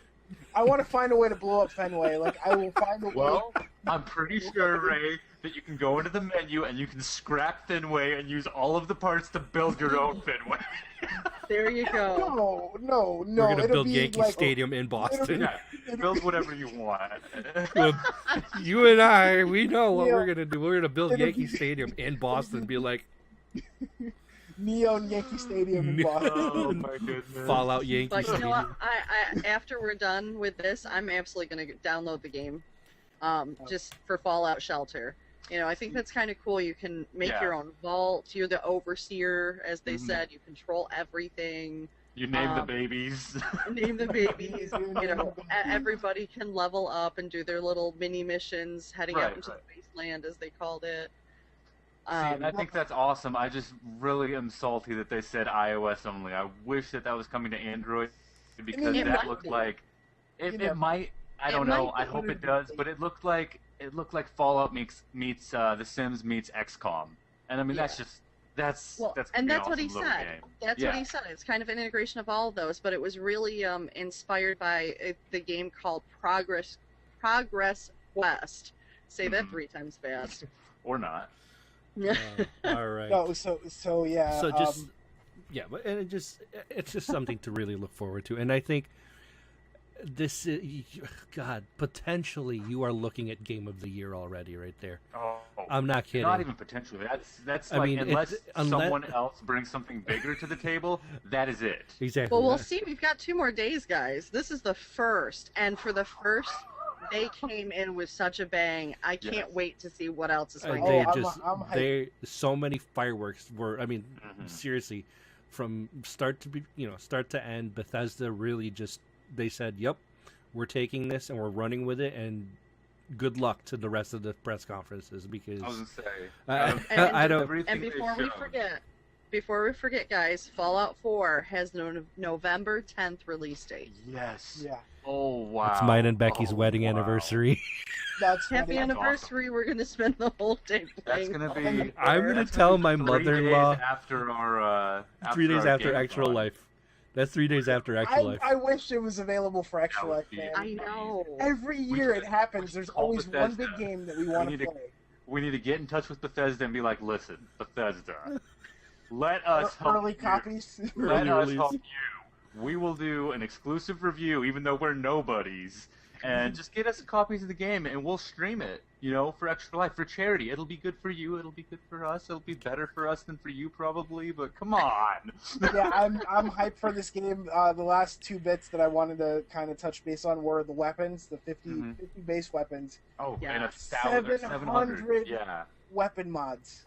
I want to find a way to blow up Fenway. Like, I will find a way. Well, I'm pretty sure, Ray, that you can go into the menu and you can scrap Fenway and use all of the parts to build your own Fenway. There you go. No. We're going to build Yankee Stadium in Boston. Build whatever you want. Well, you and I, we know what we're going to do. We're going to build Yankee Stadium in Boston and be like... Neon Yankee Stadium in Boston. Oh my goodness. Fallout Yankee But you Stadium. know what? I after we're done with this, I'm absolutely going to download the game, just for Fallout Shelter. You know, I think that's kind of cool. You can make your own vault. You're the overseer, as they said. You control everything. You name the babies. Name the babies. You know, everybody can level up and do their little mini missions, heading out into the wasteland, as they called it. I think that's awesome. I just really am salty that they said iOS only. I wish that was coming to Android, because that looked like it might. I don't know. I hope it does. But it looked like Fallout meets The Sims meets XCOM, and I mean that's and that's awesome what he said. Game. That's what he said. It's kind of an integration of all of those, but it was really inspired by the game called Progress West. Say that 3 times fast. Or not. Yeah. All right. No, so yeah. So just but and it's just something to really look forward to, and I think this is, God, potentially you are looking at Game of the Year already, right there. Oh, I'm not kidding. Not even potentially. That's I mean, unless someone else brings something bigger to the table, that is it. Exactly. Well, we'll see. We've got 2 more days, guys. This is the first, and for the first. They came in with such a bang. I can't wait to see what else is going on. So many fireworks were. I mean, seriously, from start to end, Bethesda really just they said, "Yep, we're taking this and we're running with it." And good luck to the rest of the press conferences, because I was gonna say, and before we forget, before we forget, guys, Fallout 4 has November 10th release date. Yes. Yeah. Oh, wow. It's mine and Becky's wedding anniversary. That's Happy funny. anniversary! Awesome. We're gonna spend the whole day playing. That's gonna be. I'm gonna tell my 3 mother-in-law. days after our. 3 days after Extra Life. That's 3 days after Extra Life. I wish it was available for Extra Life, man. I know. Every year it happens. There's always one big game that we want to play. We need to get in touch with Bethesda and be like, listen, Bethesda, let us help early you. copies. Let us help you. We will do an exclusive review, even though we're nobodies, and just get us copies of the game, and we'll stream it, for Extra Life, for charity. It'll be good for you. It'll be good for us. It'll be better for us than for you, probably, but come on. Yeah, I'm hyped for this game. The last 2 bits that I wanted to kind of touch base on were the weapons, the 50 base weapons. Oh, yeah. and 700 yeah. weapon mods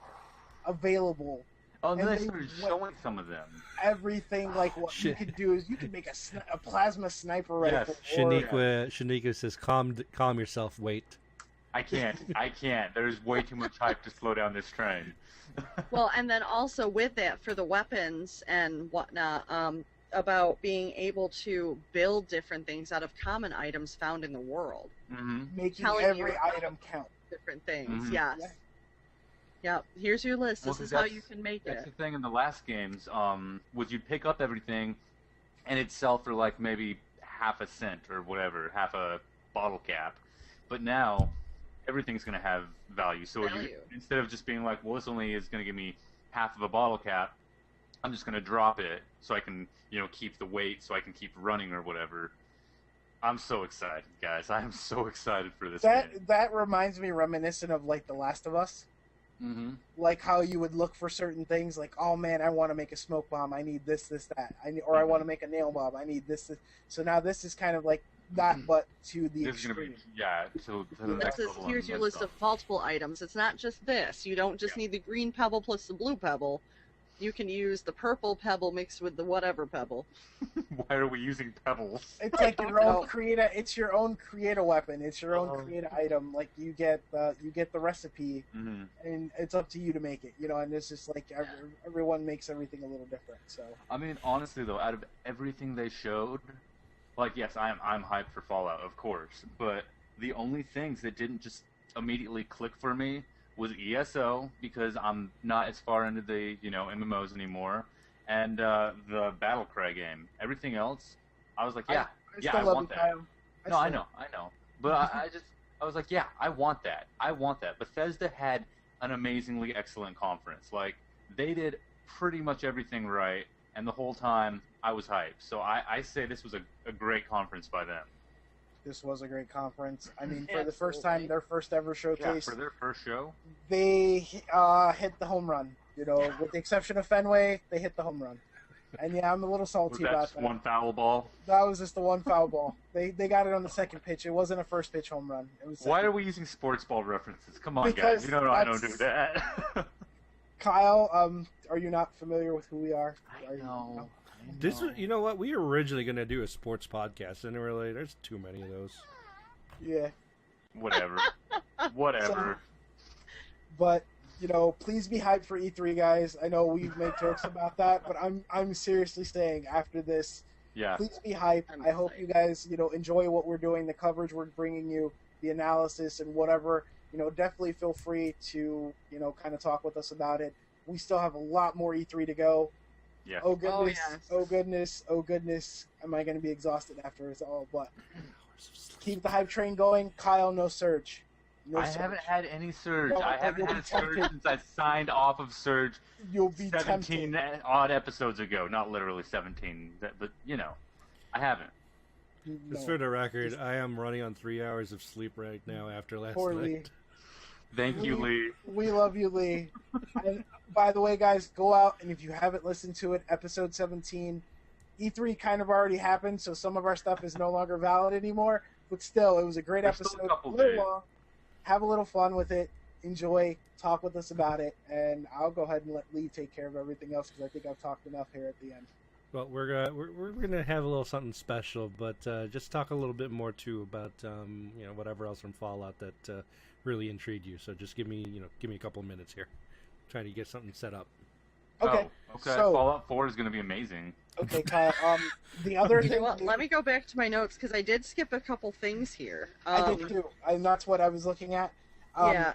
available. Oh, and they started showing some of them. Everything, like what you could do is you could make a plasma sniper rifle. Yes. Shaniqua says, calm yourself, Waite. I can't. There's way too much hype to slow down this train. Well, and then also with that, for the weapons and whatnot, about being able to build different things out of common items found in the world. Mm-hmm. Making every item count. Different things, Mm-hmm. yes. Yeah. Yep, here's your list. This is how you can make it. That's the thing in the last games, was you'd pick up everything, and it'd sell for like maybe half a cent or whatever, half a bottle cap. But now, everything's going to have value. So instead of just being like, well, this only is going to give me half of a bottle cap, I'm just going to drop it so I can, keep the weight, so I can keep running or whatever. I'm so excited, guys. I am so excited for this game. That reminds me reminiscent of like The Last of Us. Mm-hmm. Like how you would look for certain things, like, oh man, I want to make a smoke bomb, I need this, that, I want to make a nail bomb, I need this. So now this is kind of like that, but to the extreme. Gonna be, to the next level. Here's your list of multiple items. It's not just this. You don't just need the green pebble plus the blue pebble. You can use the purple pebble mixed with the whatever pebble. Why are we using pebbles? It's like your own It's your own create a weapon. It's your own create a item. Like you get the recipe, and it's up to you to make it. And it's just like everyone makes everything a little different. So I mean, honestly though, out of everything they showed, like yes, I'm hyped for Fallout, of course, but the only things that didn't just immediately click for me was ESO, because I'm not as far into the MMOs anymore, and the Battle Cry game. Everything else, I was like, I want that. I know, but I was like, yeah, I want that. Bethesda had an amazingly excellent conference. Like they did pretty much everything right, and the whole time I was hyped. So I say this was a great conference by them. This was a great conference. I mean, for the first time, their first ever showcase. Yeah, for their first show. They hit the home run. With the exception of Fenway, they hit the home run. And yeah, I'm a little salty about that. One foul ball? That was just the one foul ball. They got it on the second pitch. It wasn't a first pitch home run. It was. Why are we using sports ball references? Come on, guys. You know I don't do that. Kyle, are you not familiar with who we are? I know. This was, you know what? We were originally going to do a sports podcast, and we're like, there's too many of those. Yeah. Whatever. So, but please be hyped for E3, guys. I know we've made jokes about that, but I'm seriously saying after this, please be hyped. I hope you guys enjoy what we're doing, the coverage we're bringing you, the analysis and whatever. Definitely feel free to kind of talk with us about it. We still have a lot more E3 to go. Yeah. Oh goodness! Oh goodness! Oh goodness! Am I going to be exhausted after it's all? But keep the hype train going. Kyle, no Surge. I haven't had any Surge. I haven't had a Surge since I signed off of Surge. You'll be 17 tempted. odd episodes ago. Not literally 17, but I haven't. Just for the record, I am running on 3 hours of sleep right now after last Poor night. Lee. Thank you, Lee. We love you, Lee. And by the way, guys, go out, and if you haven't listened to it, episode 17, E3 kind of already happened, so some of our stuff is no longer valid anymore. But still, it was a great episode. A little long. Have a little fun with it. Enjoy. Talk with us about it. And I'll go ahead and let Lee take care of everything else, because I think I've talked enough here at the end. Well, we're gonna have a little something special, but just talk a little bit more too about whatever else from Fallout that really intrigued you. So just give me a couple of minutes here, trying to get something set up. Okay. Okay. So, Fallout 4 is going to be amazing. Okay, Kyle. The other You know thing. what? Let me go back to my notes because I did skip a couple things here. I did too. And that's what I was looking at. Yeah.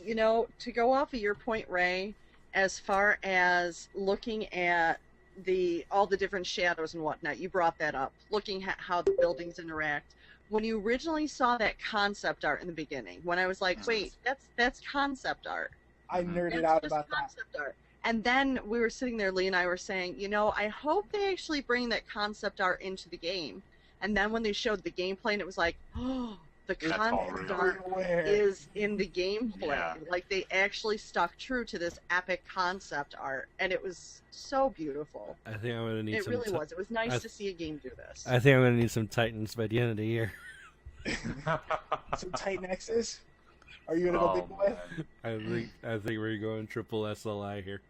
You know, to go off of your point, Ray, as far as looking at all the different shadows and whatnot, you brought that up. Looking at how the buildings interact. When you originally saw that concept art in the beginning, when I was like, wait, that's concept art. I nerded out about concept art. And then we were sitting there, Lee and I were saying, you know, I hope they actually bring that concept art into the game. And then when they showed the gameplay, and it was like, oh, the concept art is in the gameplay. Yeah. Like, they actually stuck true to this epic concept art, and it was so beautiful. I think I'm going to need some... It really was. It was nice to see a game do this. I think I'm going to need some Titans by the end of the year. Some Titan X's? Are you going to go big boy? I think we're going triple SLI here.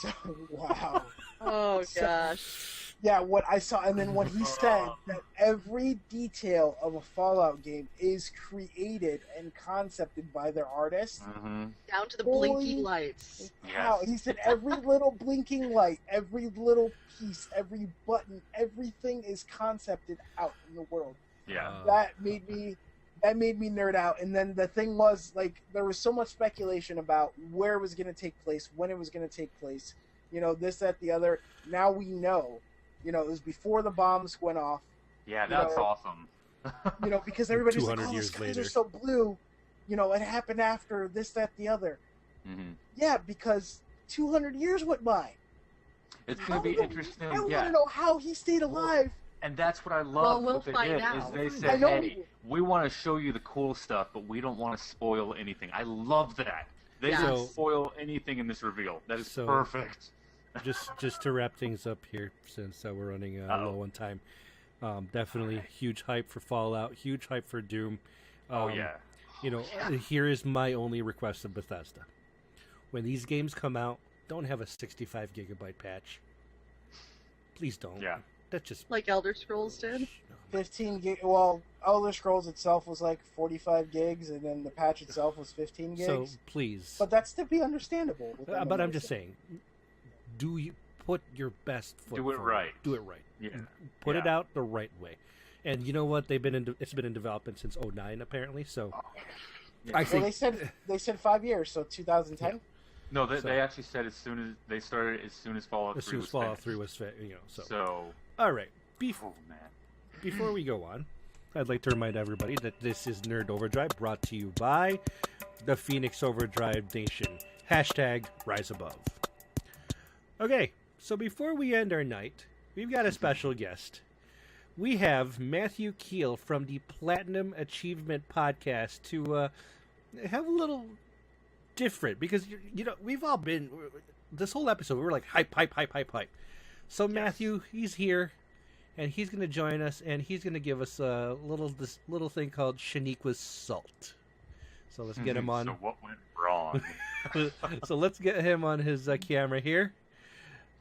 So, wow. Oh, gosh. Yeah, what I saw, and then what he said, that every detail of a Fallout game is created and concepted by their artists. Mm-hmm. Down to the blinking lights. Wow, he said every little blinking light, every little piece, every button, everything is concepted out in the world. Yeah. That made me nerd out. And then the thing was, like, there was so much speculation about where it was going to take place, when it was going to take place, you know, this, that, the other. Now we know. You know, it was before the bombs went off. Yeah, that's awesome. You know, because everybody's like, oh, the years skies later. are so blue. You know, it happened after this, that, the other. Mm-hmm. Yeah, because 200 years went by. It's going to be interesting. I want to know how he stayed alive. And that's what I love. Well, what they did is they said, "Hey, we want to show you the cool stuff, but we don't want to spoil anything." I love that. They didn't spoil anything in this reveal. That is perfect. just to wrap things up here, since we're running low on time. Definitely huge hype for Fallout. Huge hype for Doom. You know, here is my only request of Bethesda: when these games come out, don't have a 65 gigabyte patch. Please don't. Yeah. That's just like Elder Scrolls did. 15 gig. Well, Elder Scrolls itself was like 45 gigs, and then the patch itself was 15 gigs. So please. But that's to be understandable. But I'm just saying, do you put your best foot Do it forward. right. Do it right. Yeah. Put it out the right way. And you know what? It's been in development since 2009 apparently. So I think they said 5 years. So 2010. Yeah. No, they actually said as soon as they started, as soon as Fallout 3 was Fallout finished. 3 was finished, you know. So all right. Before we go on, I'd like to remind everybody that this is Nerd Overdrive, brought to you by the Phoenix Overdrive Nation. #Rise Above. Okay, so before we end our night, we've got a special guest. We have Matthew Kiel from the Platinum Achievement Podcast to have a little different, because you know we've all been this whole episode we were like hype. So Matthew, he's here, and he's going to join us, and he's going to give us this little thing called Shaniqua's Salt. So let's get him on. So what went wrong? So let's get him on his camera here.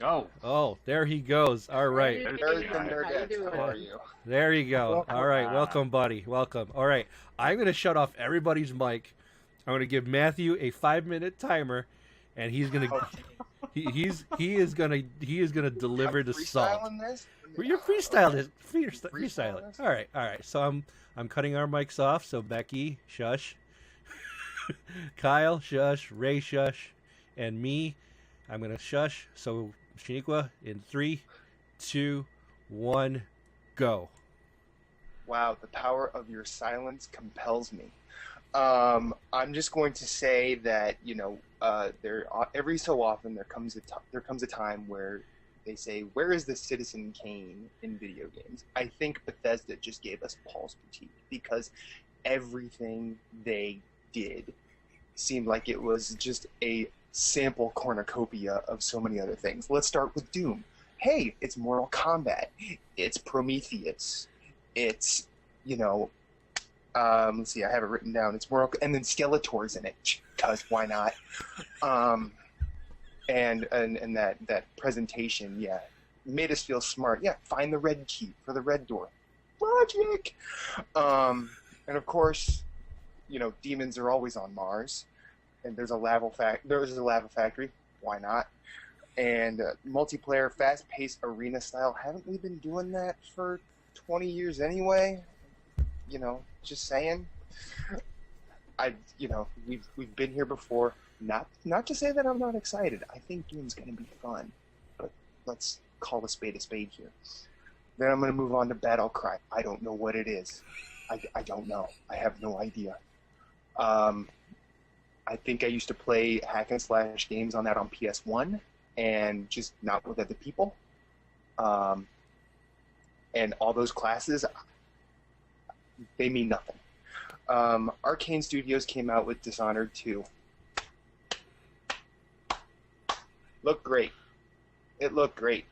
Oh, there he goes. All right. How are you? There you go. All right, welcome, buddy. Welcome. All right, I'm going to shut off everybody's mic. I'm going to give Matthew a 5-minute timer, and he's going to he is going to deliver the salt. You're freestyling. Freestyling. All right. So I'm cutting our mics off. So Becky, shush. Kyle, shush. Ray, shush. And me, I'm going to shush. So Shaniqua, in 3, 2, 1, go. Wow, the power of your silence compels me. I'm just going to say that, you know, every so often there comes a time where they say, where is the Citizen Kane in video games? I think Bethesda just gave us Paul's Boutique, because everything they did seemed like it was just a sample cornucopia of so many other things. Let's start with Doom. Hey, it's Mortal Kombat. It's Prometheus. It's, you know, let's see, I have it written down. It's Mortal, and then Skeletor's in it, because why not? And that presentation, yeah, made us feel smart. Yeah, find the red key for the red door. Logic. And of course, you know, demons are always on Mars, and there's a lava factory. Why not? And multiplayer, fast-paced arena style. Haven't we been doing that for 20 years anyway? You know, just saying. We've been here before. Not to say that I'm not excited. I think Doom's going to be fun, but let's call a spade here. Then I'm going to move on to Battle Cry. I don't know what it is. I don't know. I have no idea. I think I used to play hack and slash games on that on PS1, and just not with other people. And all those classes, they mean nothing. Arcane Studios came out with Dishonored 2. Looked great. It looked great.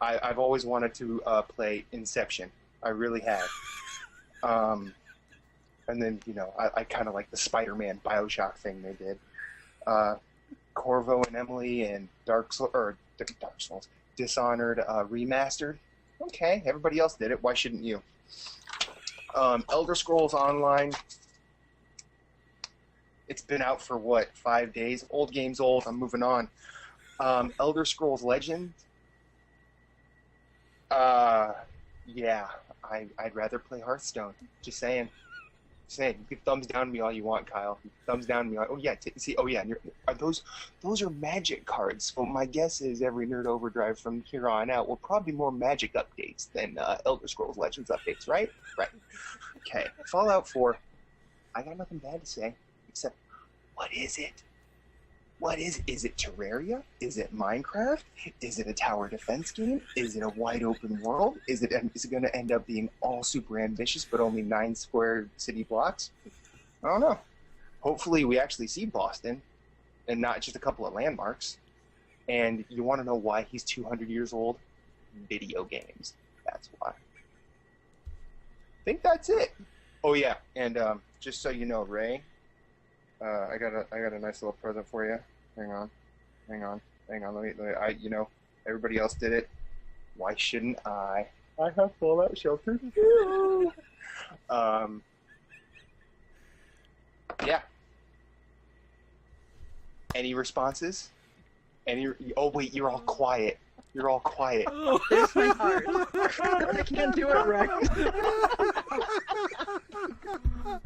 I've always wanted to play Inception. I really have. And then, I kind of like the Spider-Man Bioshock thing they did. Corvo and Emily and Dark Souls, Dishonored Remastered. Okay, everybody else did it. Why shouldn't you? Elder Scrolls Online. It's been out for, 5 days? Old game's old. I'm moving on. Elder Scrolls Legend. Yeah, I'd rather play Hearthstone. Just saying. You can thumbs down me all you want, Kyle. Thumbs down me. Oh yeah, those are Magic cards. So my guess is every Nerd Overdrive from here on out will probably be more Magic updates than Elder Scrolls Legends updates, right? Right. Okay. Fallout 4. I got nothing bad to say except, what is it? What is it? Is it Terraria? Is it Minecraft? Is it a tower defense game? Is it a wide open world? Is it going to end up being all super ambitious but only 9 square city blocks? I don't know. Hopefully we actually see Boston and not just a couple of landmarks. And you want to know why he's 200 years old? Video games. That's why. I think that's it. Oh yeah, and just so you know, Ray, I got a nice little present for you. Hang on. Let me. Everybody else did it. Why shouldn't I? I have Fallout Shelter too. Yeah. Any responses? Oh wait, you're all quiet. There's my heart. I can't do it right.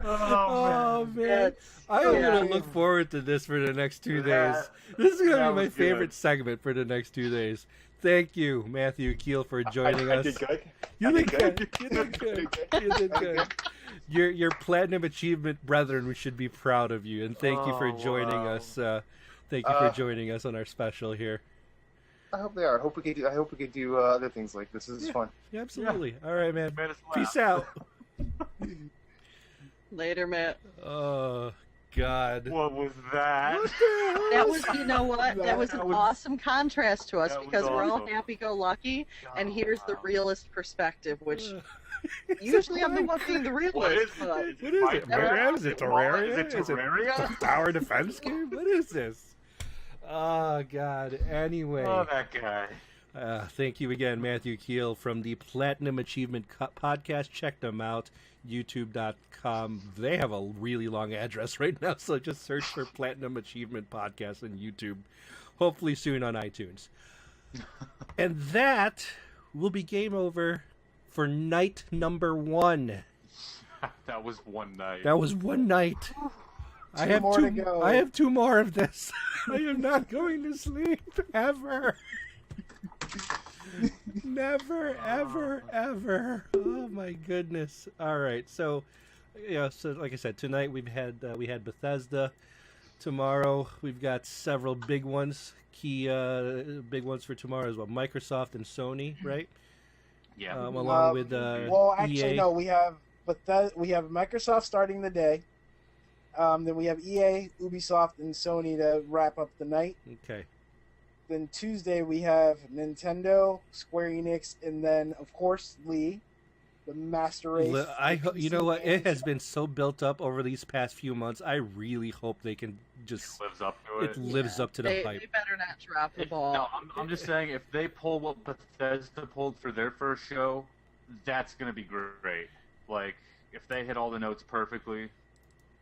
Oh man. I am going to look forward to this for the next 2 days. This is going to be my favorite segment for the next 2 days. Thank you, Matthew Kiel, for joining us. I did good. You did good. Your Platinum Achievement brethren, we should be proud of you. And thank you for joining us. Thank you for joining us on our special here. I hope they are. I hope we could do other things like this. This is fun. Yeah, absolutely. Yeah. All right, man. Peace out. Later, Matt. Oh, God. What was that? That was, you know what? That was an awesome contrast to us because we're all happy-go-lucky, and here's the realist perspective, which usually I'm the one being the realist. What is it? Is it Terraria? Is it a tower defense game? What is this? Oh, God. Anyway. Oh, that guy. Thank you again, Matthew Kiel from the Platinum Achievement Podcast. Check them out, youtube.com. They have a really long address right now, so just search for Platinum Achievement Podcast on YouTube. Hopefully soon on iTunes. And that will be game over for night number 1. That was one night. I have 2 more of this. I am not going to sleep ever. Never, ever. Oh my goodness. All right. So like I said, tonight we had Bethesda. Tomorrow we've got several big ones. Big ones for tomorrow as well. Microsoft and Sony, right? Yeah. Along with well, actually, EA. no. We have Microsoft starting the day. Then we have EA, Ubisoft, and Sony to wrap up the night. Okay. Then Tuesday we have Nintendo, Square Enix, and then of course Lee, the master race. You know what? It has been so built up over these past few months. I really hope they can just lives up to it. Lives up to the hype. They better not drop the ball. No, I'm just saying if they pull what Bethesda pulled for their first show, that's gonna be great. Like if they hit all the notes perfectly.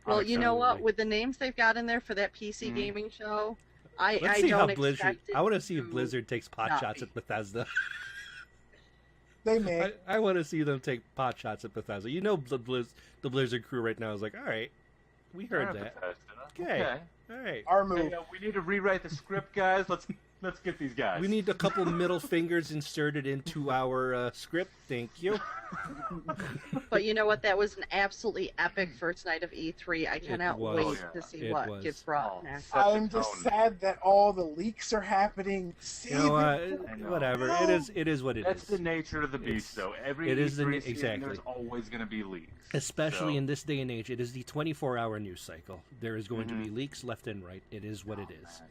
Well, you know what? With the names they've got in there for that PC gaming show, I Let's see how don't Blizzard. expect it I want to see if to Blizzard takes pot not shots be. at Bethesda. They may. I want to see them take pot shots at Bethesda. You know, the Blizzard crew right now is like, all right, we heard that. Okay. All right. Our move. Hey, we need to rewrite the script, guys. Let's get these guys. We need a couple middle fingers inserted into our script. Thank you. But you know what? That was an absolutely epic first night of E3. I cannot was. wait Oh, yeah. to see It what was. gets brought Oh, next. such a I'm just tone. sad that all the leaks are happening. You know, I know. whatever. No. It is what it That's is. the nature of the beast, though. Every it is the- E3 season, exactly. there's always going to be leaks. Especially So- in this day and age, it is the 24-hour news cycle. There is going to Mm-hmm. be leaks left and right. It is what it is.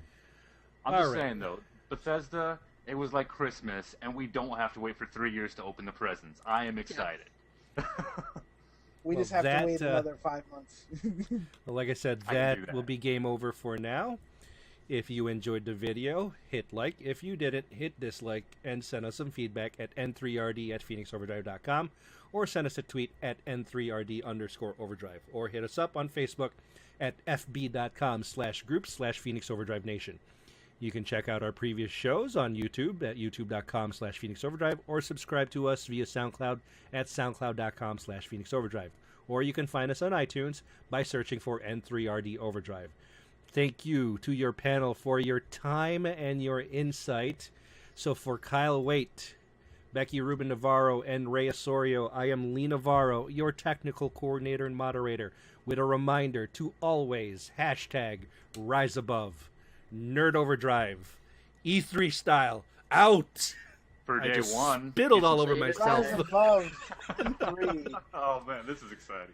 I'm All just right. saying, though, Bethesda, it was like Christmas, and we don't have to wait for 3 years to open the presents. I am excited. We Well, just have that, to wait another 5 months. Well, like I said, I can do that. will be game over for now. If you enjoyed the video, hit like. If you didn't, hit dislike and send us some feedback at n3rd@phoenixoverdrive.com or send us a tweet at n3rd_overdrive or hit us up on Facebook at fb.com/group/PhoenixOverdriveNation. You can check out our previous shows on YouTube at youtube.com/PhoenixOverdrive or subscribe to us via SoundCloud at soundcloud.com/PhoenixOverdrive. Or you can find us on iTunes by searching for N3RD Overdrive. Thank you to your panel for your time and your insight. So for Kyle Waite, Becky Ruben-Navarro, and Rey Osorio, I am Lee Navarro, your technical coordinator and moderator, with a reminder to always #Rise Above. Nerd Overdrive, E3 style, out! For I day just one. spittled all over Rise myself. Rise above 3. Oh, man, this is exciting.